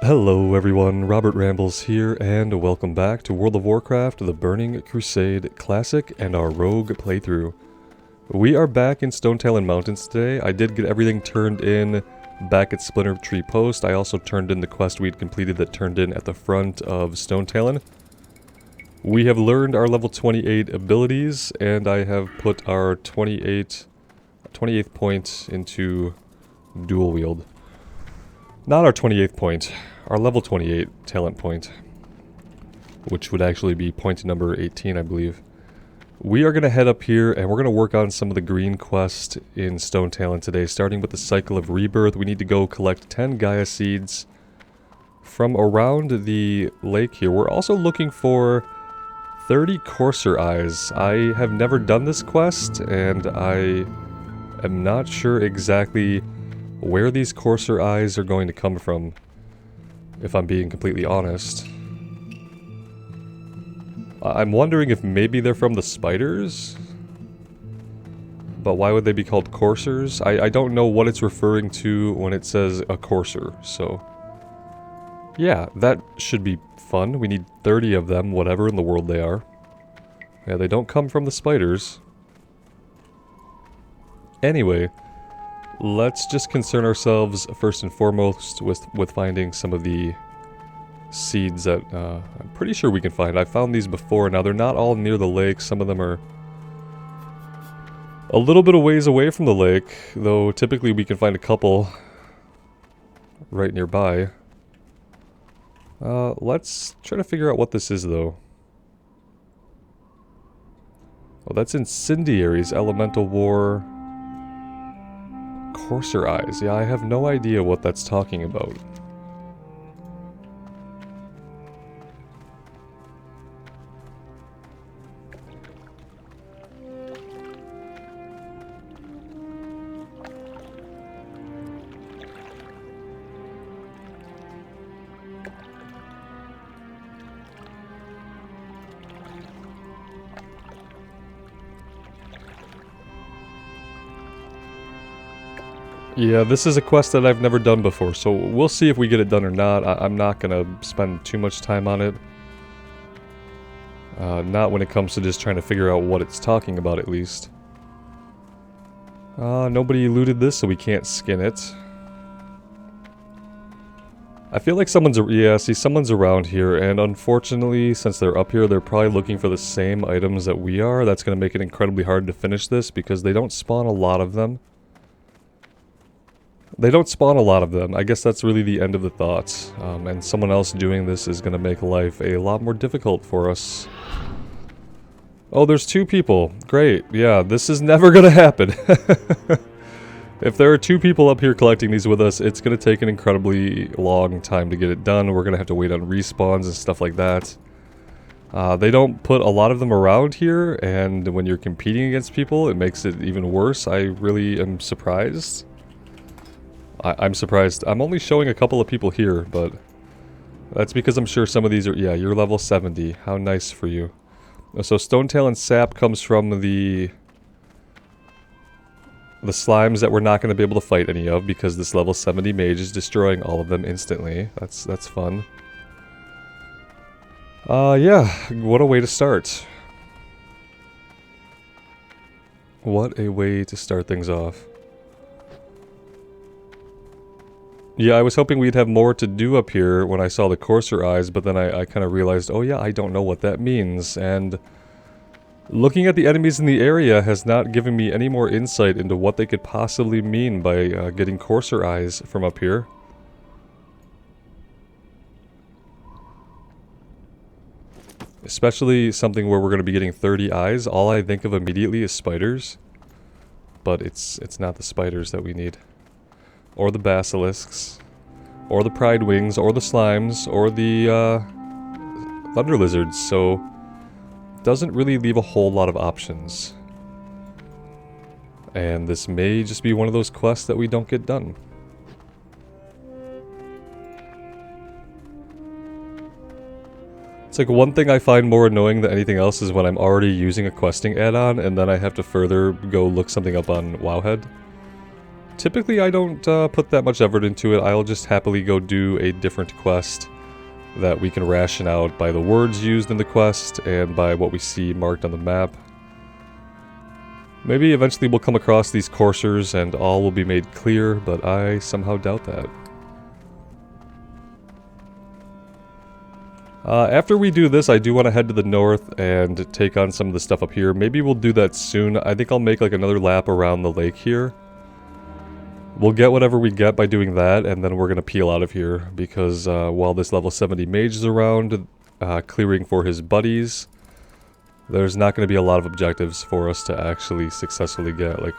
Hello everyone, Robert Rambles here, and welcome back to World of Warcraft, the Burning Crusade Classic, and our Rogue playthrough. We are back in Stonetalon Mountains today. I did get everything turned in back at Splinter Tree Post. I also turned in the quest we'd completed that turned in at the front of Stonetalon. We have learned our level 28 abilities, and I have put our 28th point into dual wield. Not our 28th point. Our level 28 talent point, which would actually be point number 18, I believe. We are going to head up here and we're going to work on some of the green quests in Stonetalon today, starting with the Cycle of Rebirth. We need to go collect 10 Gaia Seeds from around the lake here. We're also looking for 30 Courser Eyes. I have never done this quest and I am not sure exactly where these Courser Eyes are going to come from, if I'm being completely honest. I'm wondering if maybe they're from the spiders? But why would they be called coursers? I don't know what it's referring to when it says a courser, so... yeah, that should be fun. We need 30 of them, whatever in the world they are. Yeah, they don't come from the spiders. Anyway, let's just concern ourselves first and foremost with finding some of the seeds that I'm pretty sure we can find. I found these before. Now, they're not all near the lake. Some of them are a little bit of ways away from the lake, though typically we can find a couple right nearby. Let's try to figure out what this is, though. Oh, that's Incendiaries, Elemental War... Courser Eyes. Yeah, I have no idea what that's talking about. Yeah, this is a quest that I've never done before, so we'll see if we get it done or not. I'm not gonna spend too much time on it. Not when it comes to just trying to figure out what it's talking about, at least. Nobody looted this, so we can't skin it. I feel like someone's around here, and unfortunately, since they're up here, they're probably looking for the same items that we are. That's gonna make it incredibly hard to finish this, because they don't spawn a lot of them. I guess that's really the end of the thoughts. And someone else doing this is going to make life a lot more difficult for us. Oh, there's 2 people. Great. Yeah, this is never going to happen. If there are 2 people up here collecting these with us, it's going to take an incredibly long time to get it done. We're going to have to wait on respawns and stuff like that. They don't put a lot of them around here, and when you're competing against people, it makes it even worse. I really am surprised. I'm surprised. I'm only showing a couple of people here, but that's because I'm sure some of these are... yeah, you're level 70. How nice for you. So Stonetalon sap comes from the slimes that we're not going to be able to fight any of, because this level 70 mage is destroying all of them instantly. That's fun. Yeah, what a way to start. What a way to start things off. Yeah, I was hoping we'd have more to do up here when I saw the Courser Eyes, but then I kind of realized, oh yeah, I don't know what that means, and looking at the enemies in the area has not given me any more insight into what they could possibly mean by getting Courser Eyes from up here. Especially something where we're going to be getting 30 eyes. All I think of immediately is spiders, but it's not the spiders that we need. Or the basilisks, or the pride wings, or the slimes, or the thunder lizards, so it doesn't really leave a whole lot of options. And this may just be one of those quests that we don't get done. It's like one thing I find more annoying than anything else is when I'm already using a questing add-on and then I have to further go look something up on Wowhead Typically, I don't put that much effort into it. I'll just happily go do a different quest that we can ration out by the words used in the quest and by what we see marked on the map. Maybe eventually we'll come across these coursers and all will be made clear, but I somehow doubt that. After we do this, I do want to head to the north and take on some of the stuff up here. Maybe we'll do that soon. I think I'll make like another lap around the lake here. We'll get whatever we get by doing that, and then we're going to peel out of here, because while this level 70 mage is around, clearing for his buddies, there's not going to be a lot of objectives for us to actually successfully get. Like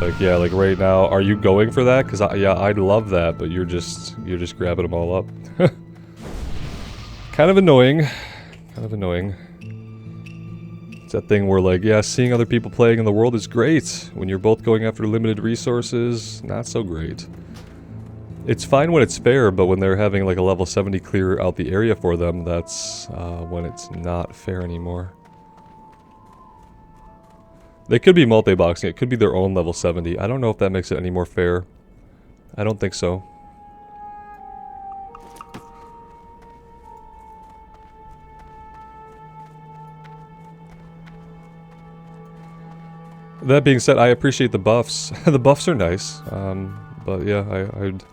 right now, are you going for that? Because yeah, I'd love that, but you're just grabbing them all up. Kind of annoying. Kind of annoying. It's that thing where, like, yeah, seeing other people playing in the world is great. When you're both going after limited resources, not so great. It's fine when it's fair, but when they're having, like, a level 70 clear out the area for them, that's when it's not fair anymore. They could be multi-boxing. It could be their own level 70. I don't know if that makes it any more fair. I don't think so. That being said, I appreciate the buffs. The buffs are nice, but yeah, I'd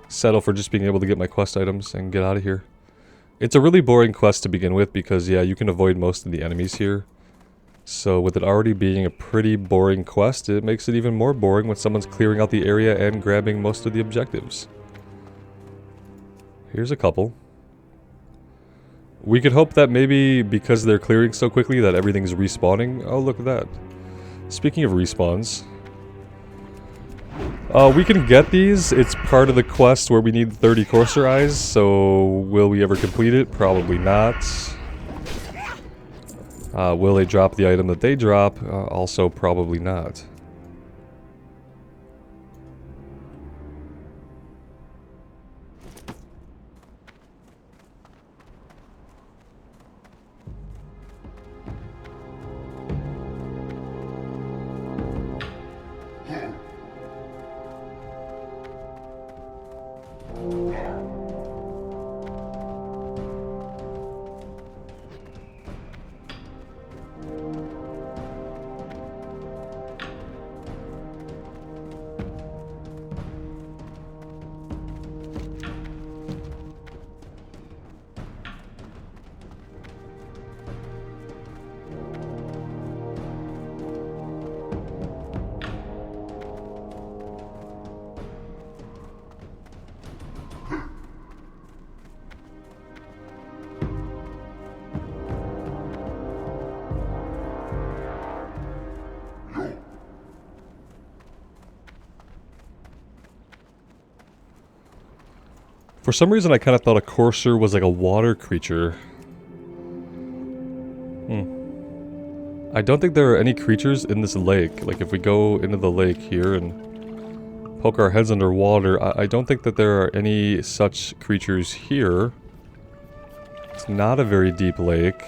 settle for just being able to get my quest items and get out of here. It's a really boring quest to begin with because, yeah, you can avoid most of the enemies here. So with it already being a pretty boring quest, it makes it even more boring when someone's clearing out the area and grabbing most of the objectives. Here's a couple. We could hope that maybe because they're clearing so quickly that everything's respawning. Oh, look at that. Speaking of respawns, we can get these. It's part of the quest where we need 30 courser eyes, so will we ever complete it? Probably not. Will they drop the item that they drop? Also probably not. For some reason, I kind of thought a courser was like a water creature. I don't think there are any creatures in this lake. Like, if we go into the lake here and poke our heads underwater, I don't think that there are any such creatures here. It's not a very deep lake.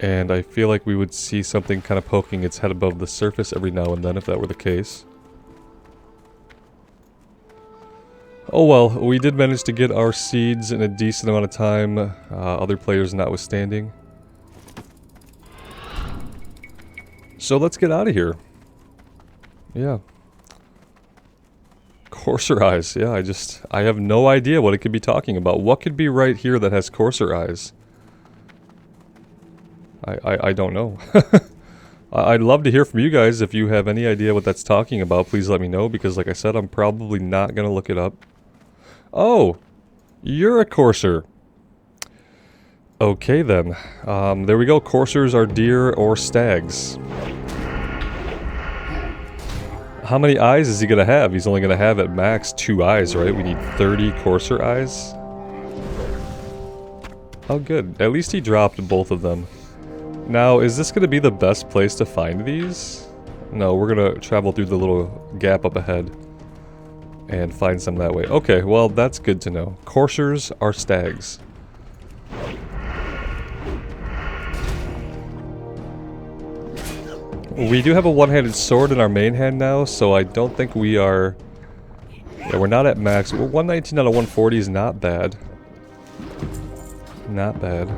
And I feel like we would see something kind of poking its head above the surface every now and then if that were the case. Oh well, we did manage to get our seeds in a decent amount of time, other players notwithstanding. So let's get out of here. Yeah. Courser eyes, yeah, I have no idea what it could be talking about. What could be right here that has courser eyes? I don't know. I'd love to hear from you guys. If you have any idea what that's talking about, please let me know, because like I said, I'm probably not going to look it up. Oh, you're a courser. Okay then. There we go. Coursers are deer or stags. How many eyes is he going to have? He's only going to have at max 2 eyes, right? We need 30 courser eyes. Oh good. At least he dropped both of them. Now, is this going to be the best place to find these? No, we're going to travel through the little gap up ahead and find some that way. Okay, well, that's good to know. Coursers are stags. We do have a one-handed sword in our main hand now, so I don't think we are... Yeah, we're not at max. We're 119 out of 140 is not bad. Not bad.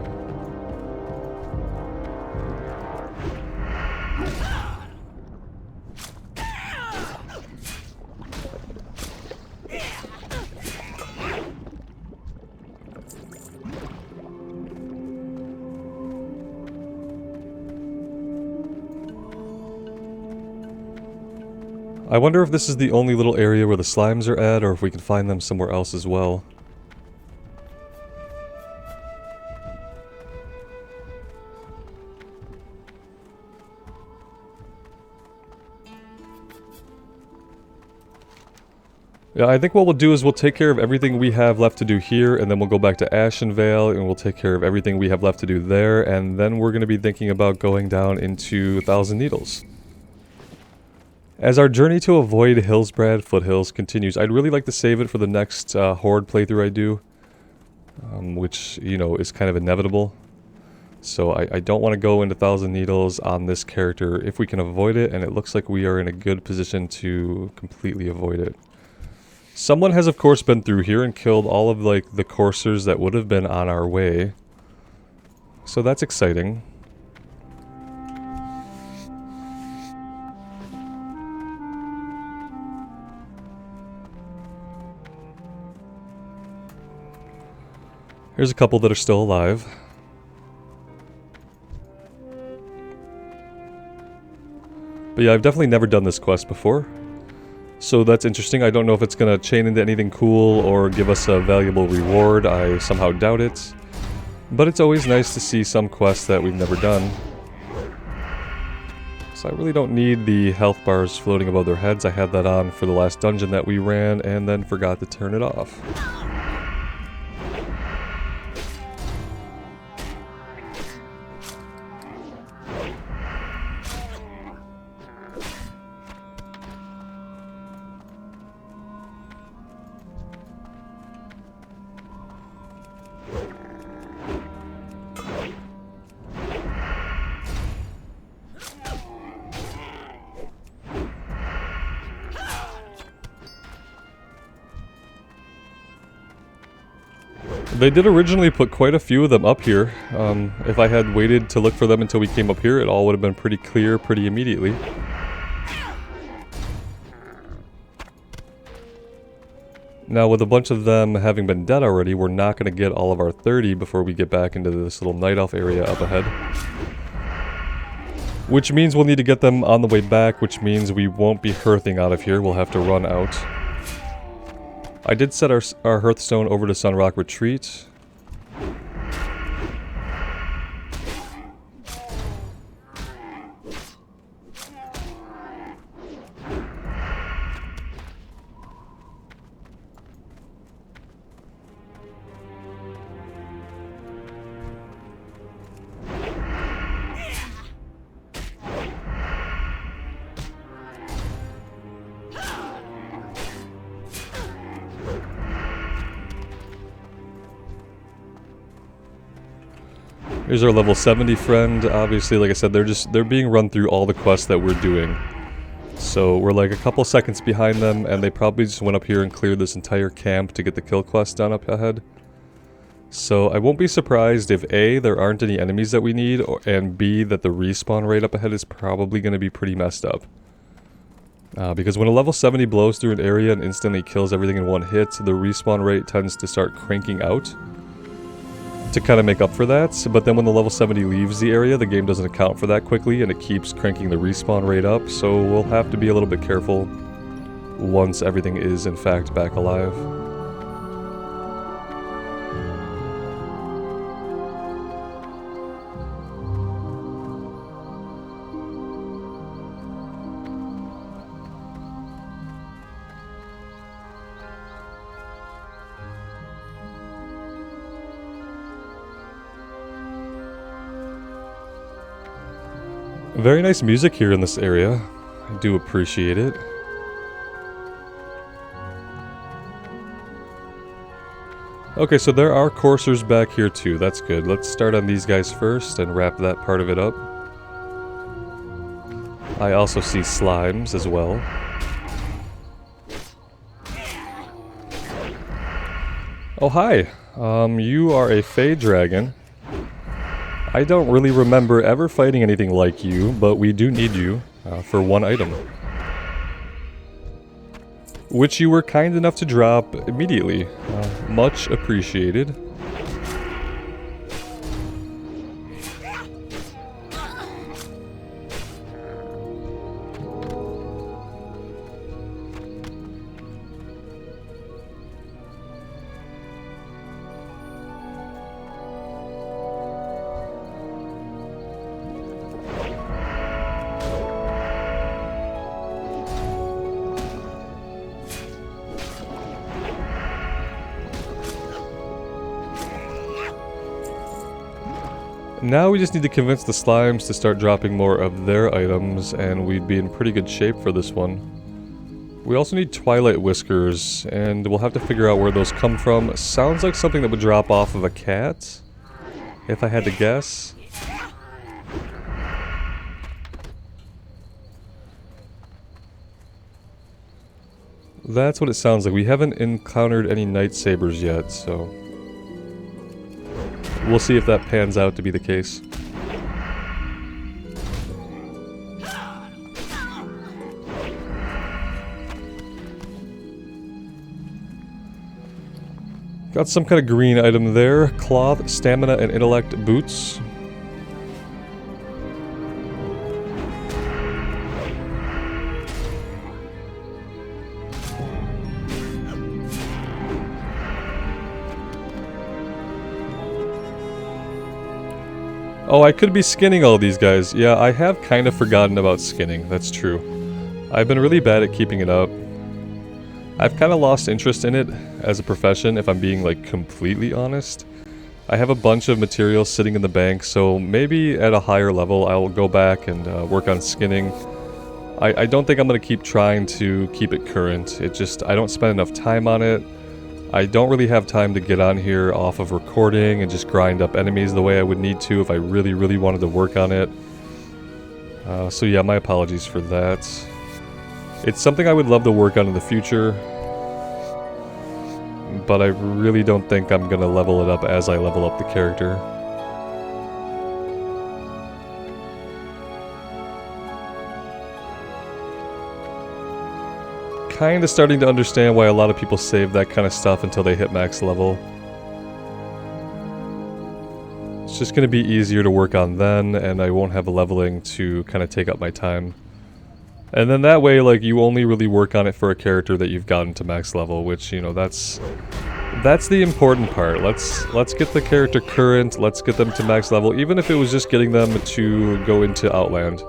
I wonder if this is the only little area where the slimes are at, or if we can find them somewhere else as well. Yeah, I think what we'll do is we'll take care of everything we have left to do here, and then we'll go back to Ashenvale, and we'll take care of everything we have left to do there, and then we're going to be thinking about going down into Thousand Needles. As our journey to avoid Hillsbrad Foothills continues, I'd really like to save it for the next Horde playthrough I do, which, you know, is kind of inevitable. So I don't want to go into Thousand Needles on this character if we can avoid it, and it looks like we are in a good position to completely avoid it. Someone has, of course, been through here and killed all of, like, the coursers that would have been on our way. So that's exciting. Here's a couple that are still alive. But yeah, I've definitely never done this quest before. So that's interesting. I don't know if it's going to chain into anything cool or give us a valuable reward. I somehow doubt it. But it's always nice to see some quests that we've never done. So I really don't need the health bars floating above their heads. I had that on for the last dungeon that we ran and then forgot to turn it off. They did originally put quite a few of them up here. If I had waited to look for them until we came up here, it all would have been pretty clear pretty immediately. Now, with a bunch of them having been dead already, we're not going to get all of our 30 before we get back into this little night elf area up ahead. Which means we'll need to get them on the way back, which means we won't be hearthing out of here. We'll have to run out. I did set our Hearthstone over to Sunrock Retreat. Here's our level 70 friend. Obviously, like I said, they're being run through all the quests that we're doing. So we're like a couple seconds behind them, and they probably just went up here and cleared this entire camp to get the kill quest done up ahead. So I won't be surprised if A, there aren't any enemies that we need, and B, that the respawn rate up ahead is probably going to be pretty messed up. Because when a level 70 blows through an area and instantly kills everything in one hit, the respawn rate tends to start cranking out to kind of make up for that. But then when the level 70 leaves the area, the game doesn't account for that quickly, and it keeps cranking the respawn rate up, so we'll have to be a little bit careful once everything is in fact back alive. Very nice music here in this area. I do appreciate it. Okay, so there are coursers back here too. That's good. Let's start on these guys first and wrap that part of it up. I also see slimes as well. Oh, hi. You are a Fey Dragon. I don't really remember ever fighting anything like you, but we do need you for one item. Which you were kind enough to drop immediately. Much appreciated. Now we just need to convince the slimes to start dropping more of their items, and we'd be in pretty good shape for this one. We also need Twilight Whiskers, and we'll have to figure out where those come from. Sounds like something that would drop off of a cat, if I had to guess. That's what it sounds like. We haven't encountered any Night Sabers yet, so we'll see if that pans out to be the case. Got some kind of green item there. Cloth, stamina, and intellect boots. Oh, I could be skinning all these guys. Yeah, I have kind of forgotten about skinning. That's true. I've been really bad at keeping it up. I've kind of lost interest in it as a profession, if I'm being, like, completely honest. I have a bunch of materials sitting in the bank, so maybe at a higher level I'll go back and work on skinning. I don't think I'm going to keep trying to keep it current. It just, I don't spend enough time on it. I don't really have time to get on here off of recording and just grind up enemies the way I would need to if I really, really wanted to work on it. So yeah, my apologies for that. It's something I would love to work on in the future, but I really don't think I'm gonna level it up as I level up the character. Kinda starting to understand why a lot of people save that kind of stuff until they hit max level. It's just gonna be easier to work on then, and I won't have leveling to kind of take up my time. And then that way, like, you only really work on it for a character that you've gotten to max level, which, you know, that's the important part. Let's get the character current, let's get them to max level, even if it was just getting them to go into Outland.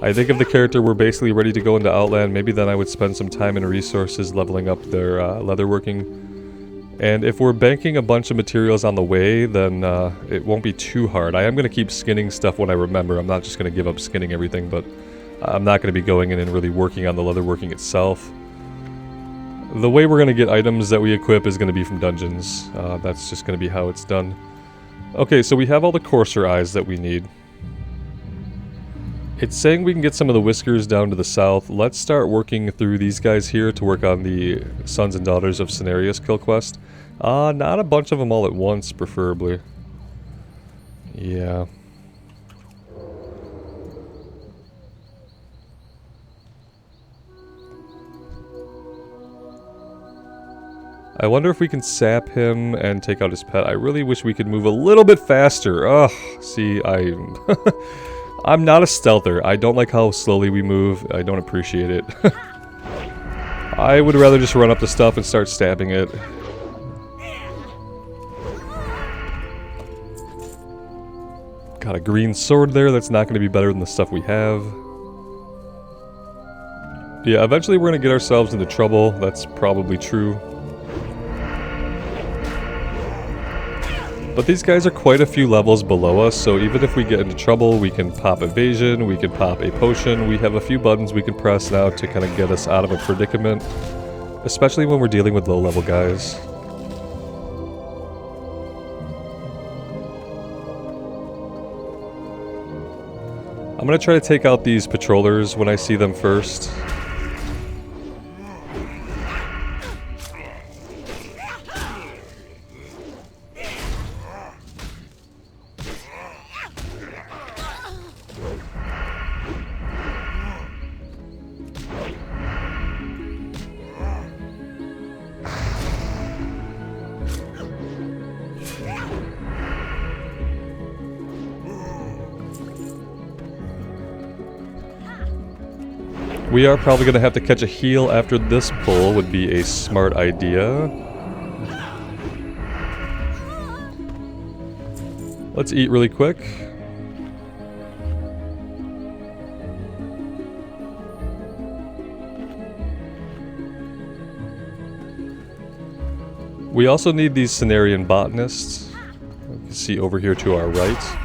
I think if the character were basically ready to go into Outland, maybe then I would spend some time and resources leveling up their leatherworking. And if we're banking a bunch of materials on the way, then it won't be too hard. I am going to keep skinning stuff when I remember. I'm not just going to give up skinning everything, but I'm not going to be going in and really working on the leatherworking itself. The way we're going to get items that we equip is going to be from dungeons. That's just going to be how it's done. Okay, so we have all the courser eyes that we need. It's saying we can get some of the whiskers down to the south. Let's start working through these guys here to work on the Sons and Daughters of Cenarius kill quest. Not a bunch of them all at once, preferably. Yeah. I wonder if we can sap him and take out his pet. I really wish we could move a little bit faster. Ugh, see, I'm not a stealther. I don't like how slowly we move. I don't appreciate it. I would rather just run up to stuff and start stabbing it. Got a green sword there. That's not going to be better than the stuff we have. Yeah, eventually we're going to get ourselves into trouble. That's probably true. But these guys are quite a few levels below us, so even if we get into trouble, we can pop evasion, we can pop a potion. We have a few buttons we can press now to kind of get us out of a predicament, especially when we're dealing with low-level guys. I'm gonna try to take out these patrollers when I see them first. We are probably going to have to catch a heal after this pull, would be a smart idea. Let's eat really quick. We also need these Cenarian botanists. You can see over here to our right.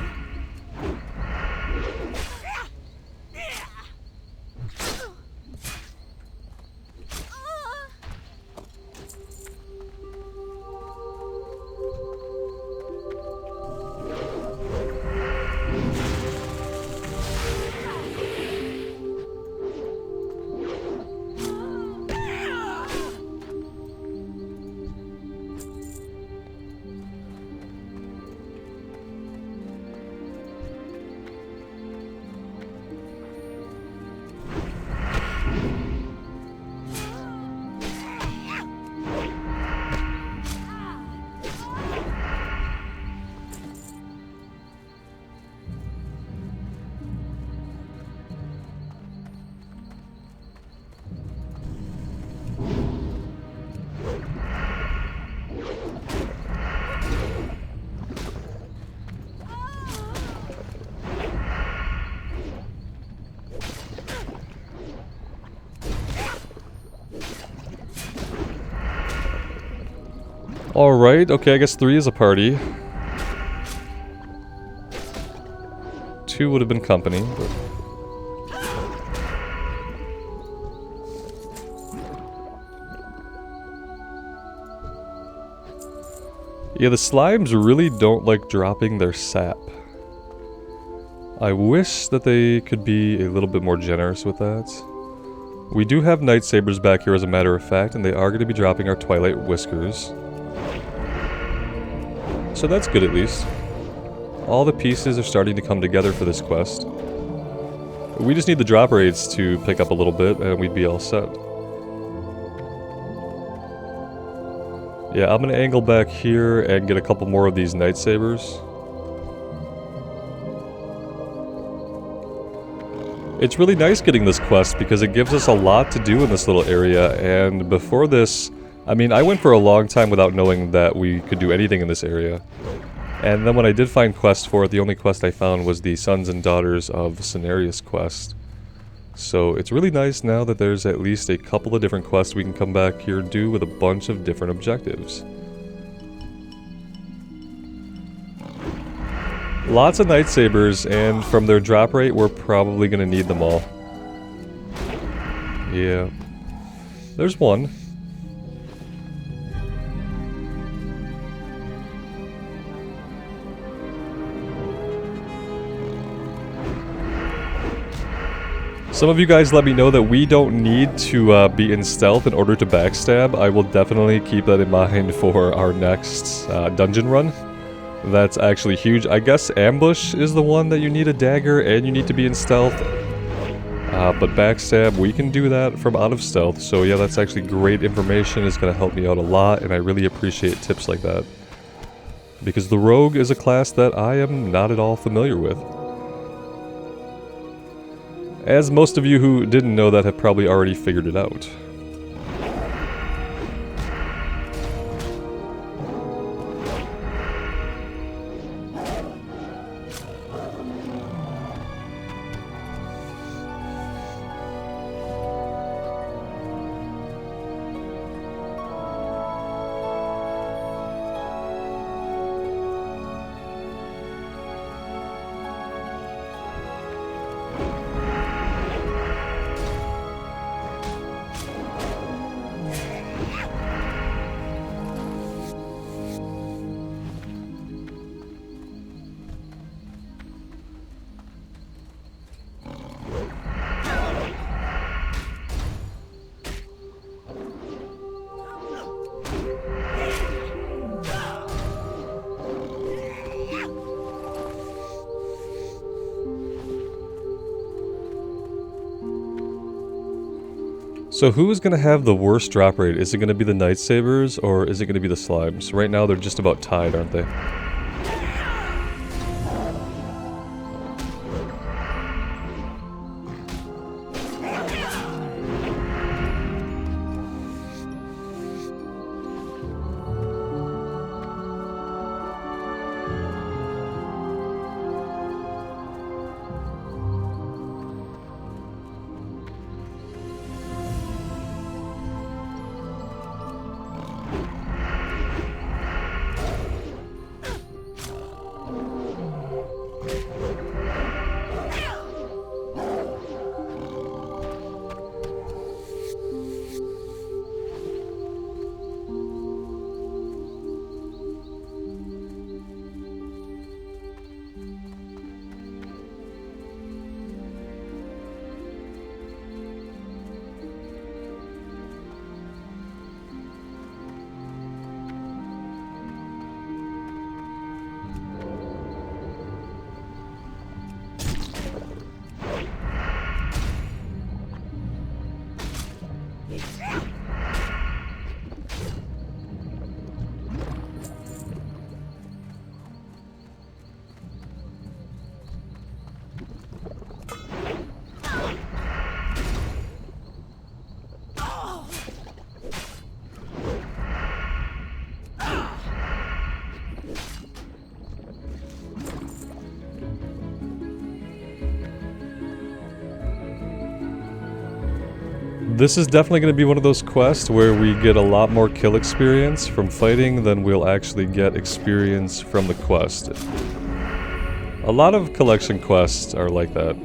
Alright, okay, I guess 3 is a party. 2 would have been company, but... Yeah, the slimes really don't like dropping their sap. I wish that they could be a little bit more generous with that. We do have night sabers back here as a matter of fact, and they are going to be dropping our twilight whiskers. So that's good at least. All the pieces are starting to come together for this quest. We just need the drop rates to pick up a little bit and we'd be all set. Yeah, I'm gonna angle back here and get a couple more of these night sabers. It's really nice getting this quest because it gives us a lot to do in this little area, and before this, I mean, I went for a long time without knowing that we could do anything in this area. And then when I did find quests for it, the only quest I found was the Sons and Daughters of Cenarius quest. So it's really nice now that there's at least a couple of different quests we can come back here and do with a bunch of different objectives. Lots of night sabers, and from their drop rate, we're probably going to need them all. Yeah. There's one. Some of you guys let me know that we don't need to be in stealth in order to backstab. I will definitely keep that in mind for our next dungeon run. That's actually huge. I guess ambush is the one that you need a dagger and you need to be in stealth. But backstab, we can do that from out of stealth. So yeah, that's actually great information. It's going to help me out a lot, and I really appreciate tips like that. Because the rogue is a class that I am not at all familiar with. As most of you who didn't know that have probably already figured it out. So who is going to have the worst drop rate? Is it going to be the Night Sabers or is it going to be the Slimes? Right now they're just about tied, aren't they? This is definitely going to be one of those quests where we get a lot more kill experience from fighting than we'll actually get experience from the quest. A lot of collection quests are like that.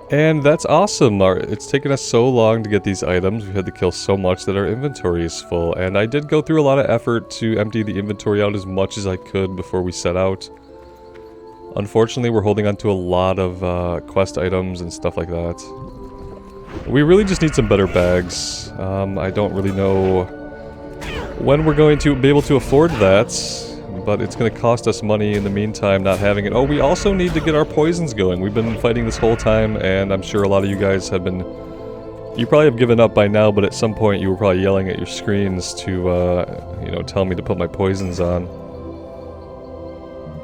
And that's awesome. It's taken us so long to get these items. We've had to kill so much that our inventory is full. And I did go through a lot of effort to empty the inventory out as much as I could before we set out. Unfortunately, we're holding on to a lot of quest items and stuff like that. We really just need some better bags. I don't really know when we're going to be able to afford that. But it's going to cost us money in the meantime not having it. Oh, we also need to get our poisons going. We've been fighting this whole time, and I'm sure a lot of you guys have been... You probably have given up by now, but at some point you were probably yelling at your screens to, you know, tell me to put my poisons on.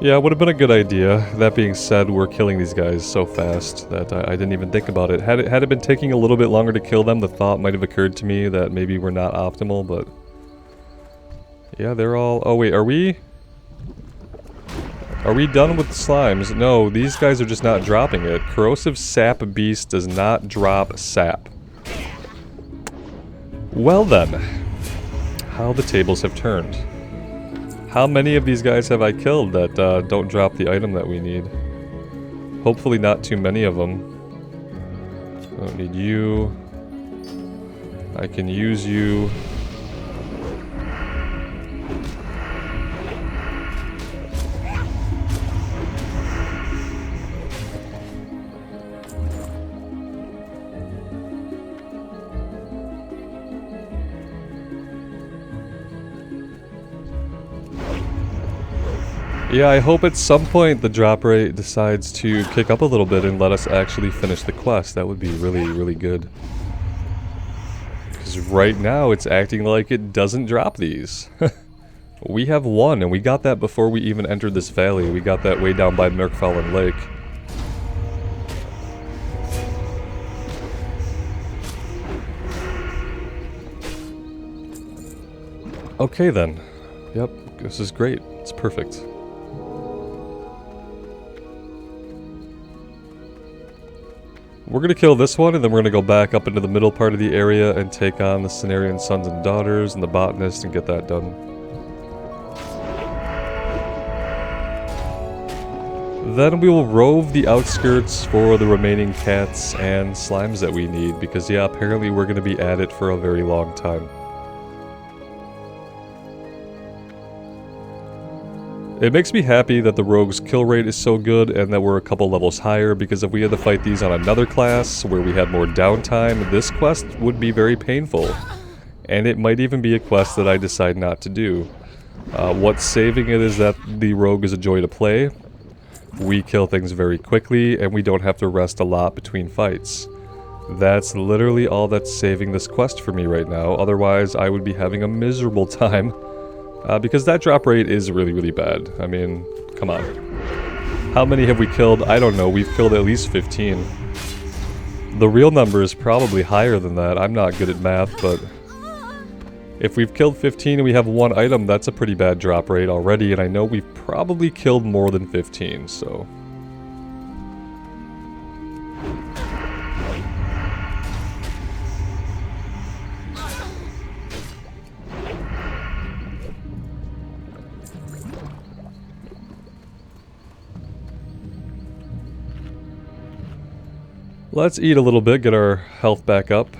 Yeah, it would have been a good idea. That being said, we're killing these guys so fast that I didn't even think about it. Had it been taking a little bit longer to kill them, the thought might have occurred to me that maybe we're not optimal, but... Yeah, they're all... Oh, wait, are we... Are we done with the slimes? No, these guys are just not dropping it. Corrosive Sap Beast does not drop sap. Well then. How the tables have turned. How many of these guys have I killed that don't drop the item that we need? Hopefully not too many of them. I don't need you. I can use you. Yeah, I hope at some point the drop rate decides to kick up a little bit and let us actually finish the quest. That would be really, really good. Because right now it's acting like it doesn't drop these. We have one, and we got that before we even entered this valley. We got that way down by Merkfallen Lake. Okay then. Yep, this is great. It's perfect. We're going to kill this one, and then we're going to go back up into the middle part of the area and take on the Cenarian Sons and Daughters and the Botanist and get that done. Then we will rove the outskirts for the remaining cats and slimes that we need, because yeah, apparently we're going to be at it for a very long time. It makes me happy that the rogue's kill rate is so good and that we're a couple levels higher, because if we had to fight these on another class where we had more downtime, this quest would be very painful. And it might even be a quest that I decide not to do. What's saving it is that the rogue is a joy to play. We kill things very quickly, and we don't have to rest a lot between fights. That's literally all that's saving this quest for me right now, otherwise I would be having a miserable time. Because that drop rate is really, really bad. I mean, come on. How many have we killed? I don't know, we've killed at least 15. The real number is probably higher than that. I'm not good at math, but... if we've killed 15 and we have one item, that's a pretty bad drop rate already, and I know we've probably killed more than 15, so... let's eat a little bit, get our health back up.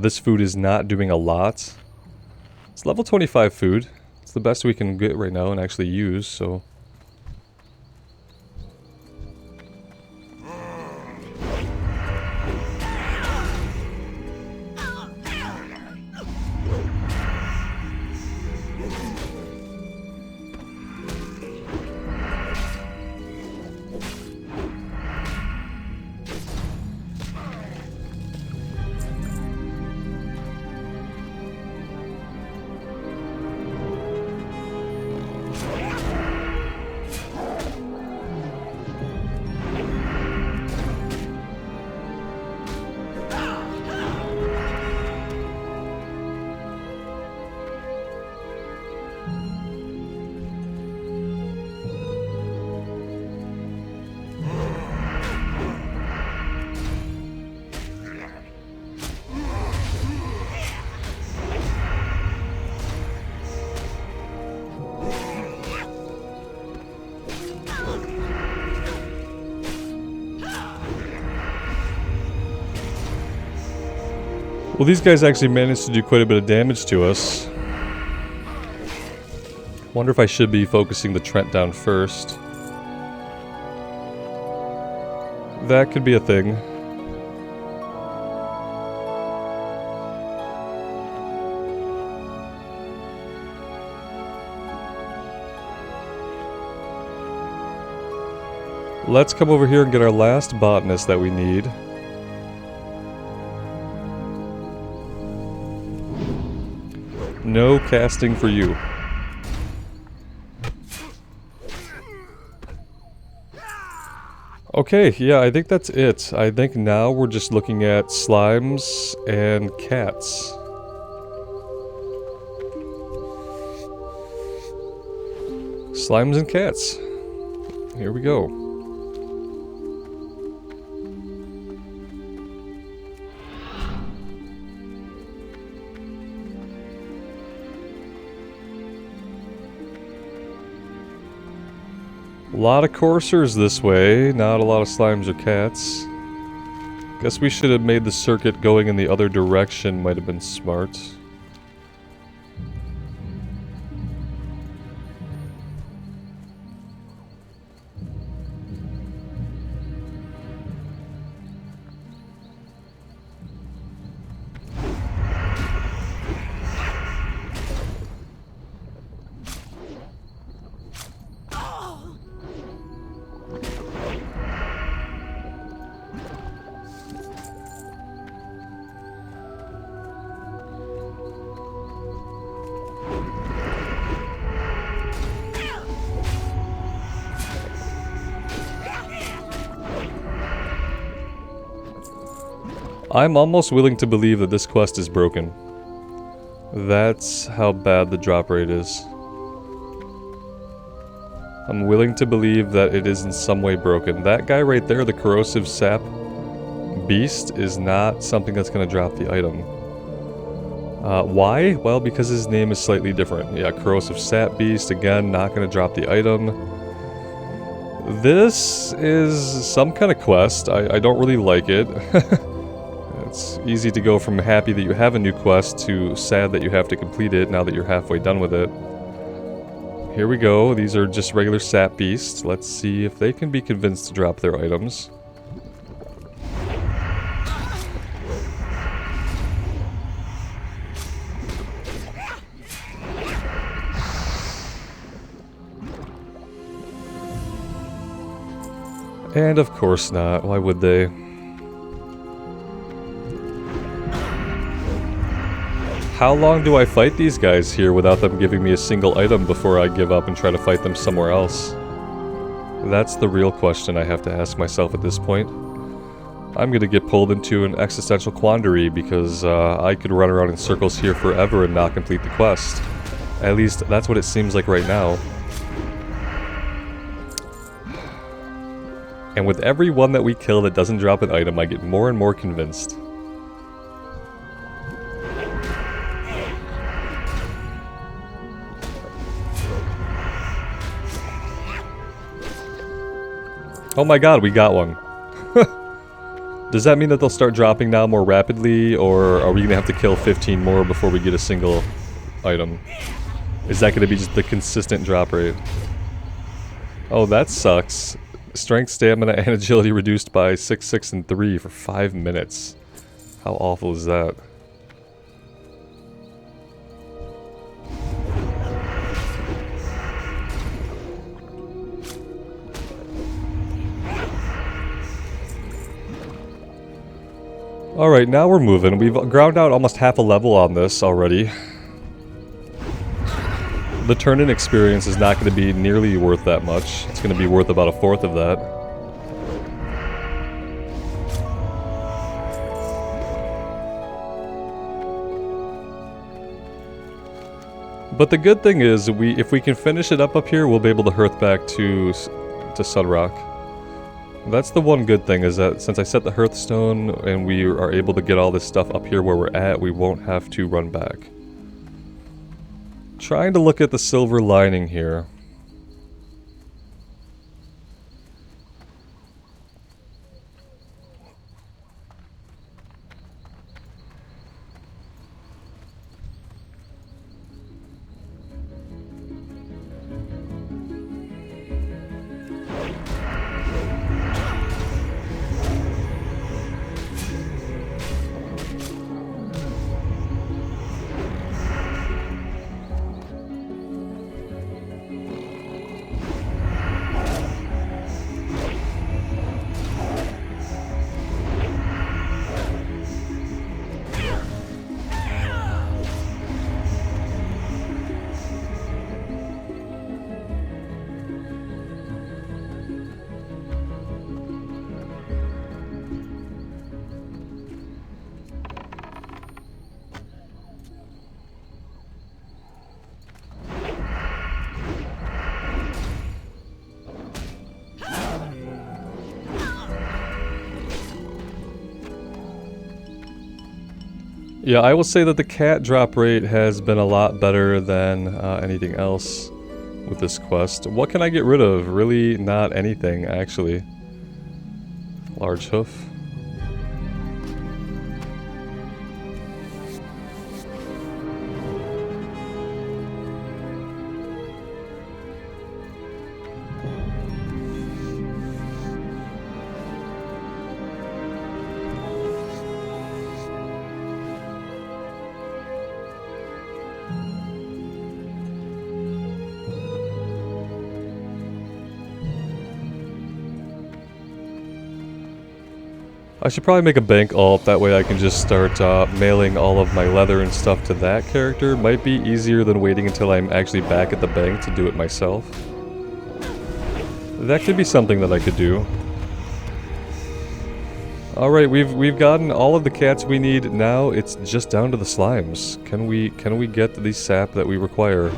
This food is not doing a lot. It's level 25 food. It's the best we can get right now and actually use, so... well, these guys actually managed to do quite a bit of damage to us. Wonder if I should be focusing the Trent down first. That could be a thing. Let's come over here and get our last botanist that we need. No casting for you. Okay, yeah, I think that's it. I think now we're just looking at slimes and cats. Slimes and cats. Here we go. A lot of coursers this way, not a lot of slimes or cats. Guess we should have made the circuit going in the other direction, might have been smart. I'm almost willing to believe that this quest is broken. That's how bad the drop rate is. I'm willing to believe that it is in some way broken. That guy right there, the corrosive sap beast, is not something that's going to drop the item. Why? Well, because his name is slightly different. Yeah, corrosive sap beast, again, not going to drop the item. This is some kind of quest. I don't really like it. It's easy to go from happy that you have a new quest to sad that you have to complete it now that you're halfway done with it. Here we go. These are just regular sap beasts. Let's see if they can be convinced to drop their items. And of course not. Why would they? How long do I fight these guys here without them giving me a single item before I give up and try to fight them somewhere else? That's the real question I have to ask myself at this point. I'm gonna get pulled into an existential quandary because I could run around in circles here forever and not complete the quest. At least that's what it seems like right now. And with every one that we kill that doesn't drop an item, I get more and more convinced. Oh my god, we got one. Does that mean that they'll start dropping now more rapidly, or are we gonna have to kill 15 more before we get a single item? Is that gonna be just the consistent drop rate? Oh, that sucks. Strength, stamina, and agility reduced by 6, 6, and 3 for 5 minutes. How awful is that? Alright, now we're moving. We've ground out almost half a level on this already. The turn-in experience is not going to be nearly worth that much. It's going to be worth about a fourth of that. But the good thing is, if we can finish it up here, we'll be able to hearth back to Sunrock. That's the one good thing, is that since I set the hearthstone and we are able to get all this stuff up here where we're at, we won't have to run back. Trying to look at the silver lining here. Yeah, I will say that the cat drop rate has been a lot better than anything else with this quest. What can I get rid of? Really not anything, actually. Large hoof. I should probably make a bank alt, that way I can just start mailing all of my leather and stuff to that character. Might be easier than waiting until I'm actually back at the bank to do it myself. That could be something that I could do. Alright, we've gotten all of the cats we need. Now it's just down to the slimes. Can we get the sap that we require?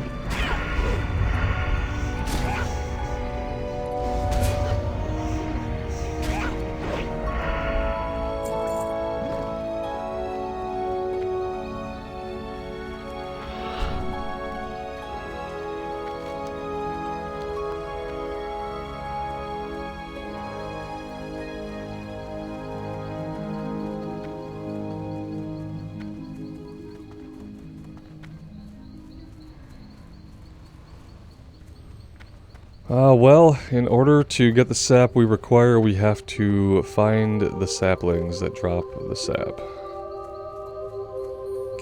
Well, in order to get the sap we require, we have to find the saplings that drop the sap.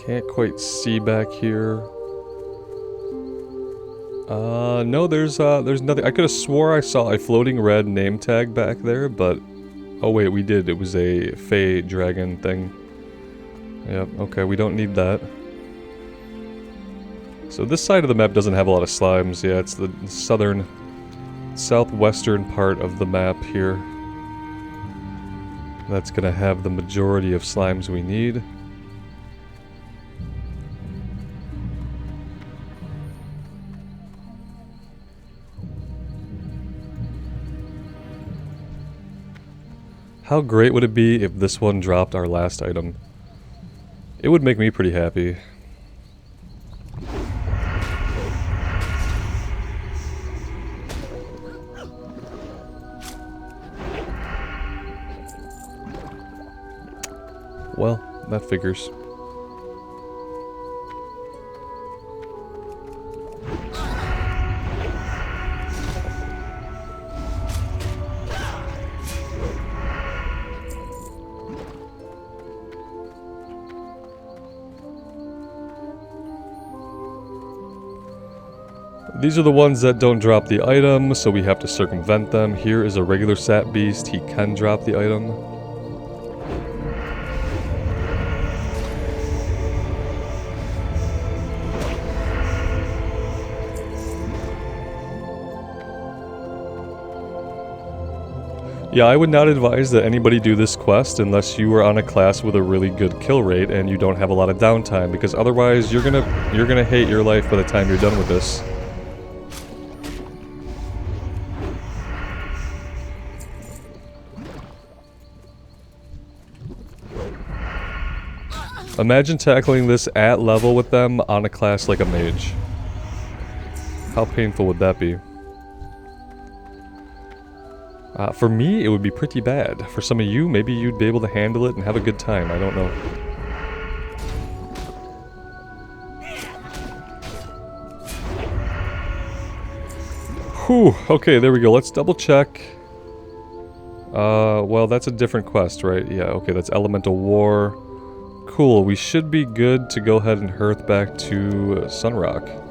Can't quite see back here. No, there's nothing. I could have swore I saw a floating red name tag back there, but... Oh wait, we did. It was a Fey dragon thing. Yep, okay, we don't need that. So this side of the map doesn't have a lot of slimes. Yeah, it's the southwestern part of the map here. That's gonna have the majority of slimes we need. How great would it be if this one dropped our last item? It would make me pretty happy. Well, that figures. These are the ones that don't drop the item, so we have to circumvent them. Here is a regular sap beast. He can drop the item. Yeah, I would not advise that anybody do this quest unless you are on a class with a really good kill rate and you don't have a lot of downtime, because otherwise you're gonna hate your life by the time you're done with this. Imagine tackling this at level with them on a class like a mage. How painful would that be? For me, it would be pretty bad. For some of you, maybe you'd be able to handle it and have a good time. I don't know. Whew, okay, there we go. Let's double check. Well, that's a different quest, right? Yeah, okay, that's Elemental War. Cool, we should be good to go ahead and hearth back to Sunrock.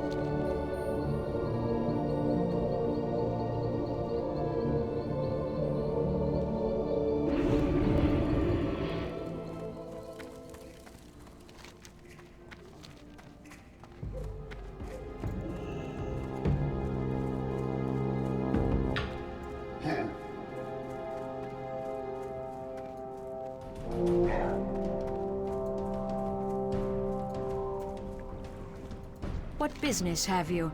What business have you?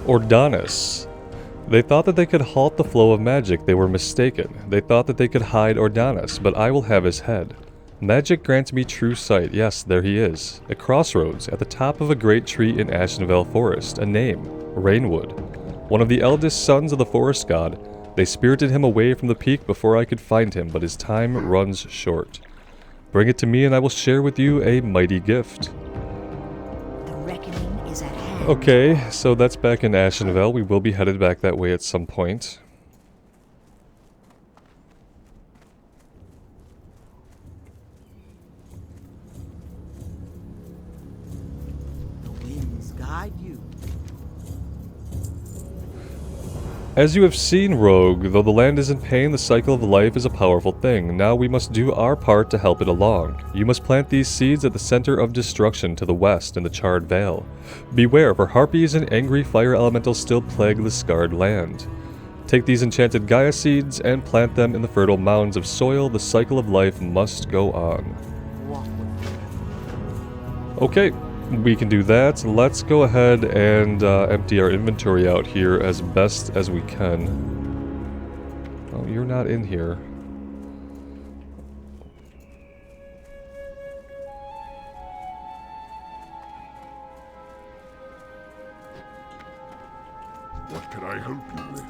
Ordanis. They thought that they could halt the flow of magic. They were mistaken. They thought that they could hide Ordanis, but I will have his head. Magic grants me true sight. Yes, there he is. A crossroads, at the top of a great tree in Ashenvale Forest. A name, Rainwood. One of the eldest sons of the forest god. They spirited him away from the peak before I could find him, but his time runs short. Bring it to me and I will share with you a mighty gift. Okay, so that's back in Ashenvale. We will be headed back that way at some point. The winds guide you. As you have seen, Rogue, though the land is in pain, the cycle of life is a powerful thing. Now we must do our part to help it along. You must plant these seeds at the center of destruction to the west in the Charred Vale. Beware, for harpies and angry fire elementals still plague the scarred land. Take these enchanted Gaia seeds and plant them in the fertile mounds of soil. The cycle of life must go on. Okay. We can do that. Let's go ahead and empty our inventory out here as best as we can. Oh, you're not in here. What can I help you with?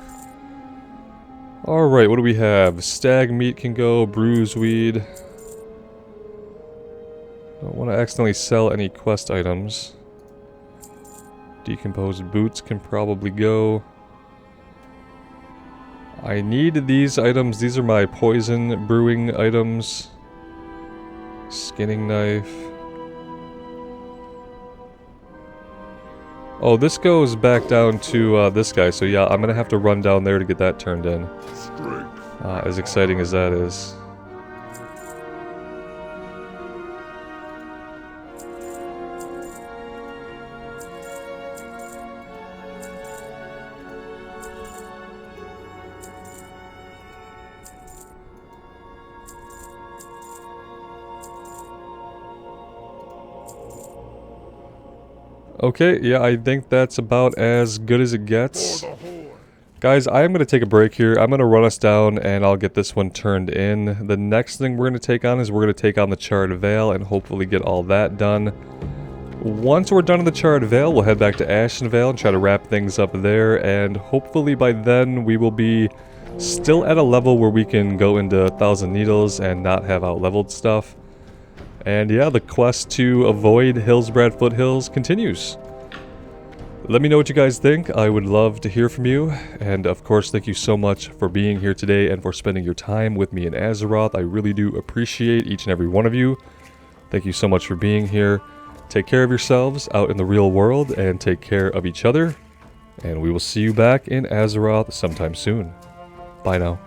Alright, what do we have? Stag meat can go, bruiseweed. Don't want to accidentally sell any quest items. Decomposed boots can probably go. I need these items. These are my poison brewing items. Skinning knife. Oh, this goes back down to this guy. So yeah, I'm gonna have to run down there to get that turned in. As exciting as that is. Okay, yeah, I think that's about as good as it gets. Guys, I am going to take a break here. I'm going to run us down and I'll get this one turned in. The next thing we're going to take on is we're going to take on the Charred Vale and hopefully get all that done. Once we're done in the Charred Vale, we'll head back to Ashenvale and try to wrap things up there. And hopefully by then we will be still at a level where we can go into Thousand Needles and not have out-leveled stuff. And yeah, the quest to avoid Hillsbrad Foothills continues. Let me know what you guys think. I would love to hear from you. And of course, thank you so much for being here today and for spending your time with me in Azeroth. I really do appreciate each and every one of you. Thank you so much for being here. Take care of yourselves out in the real world and take care of each other. And we will see you back in Azeroth sometime soon. Bye now.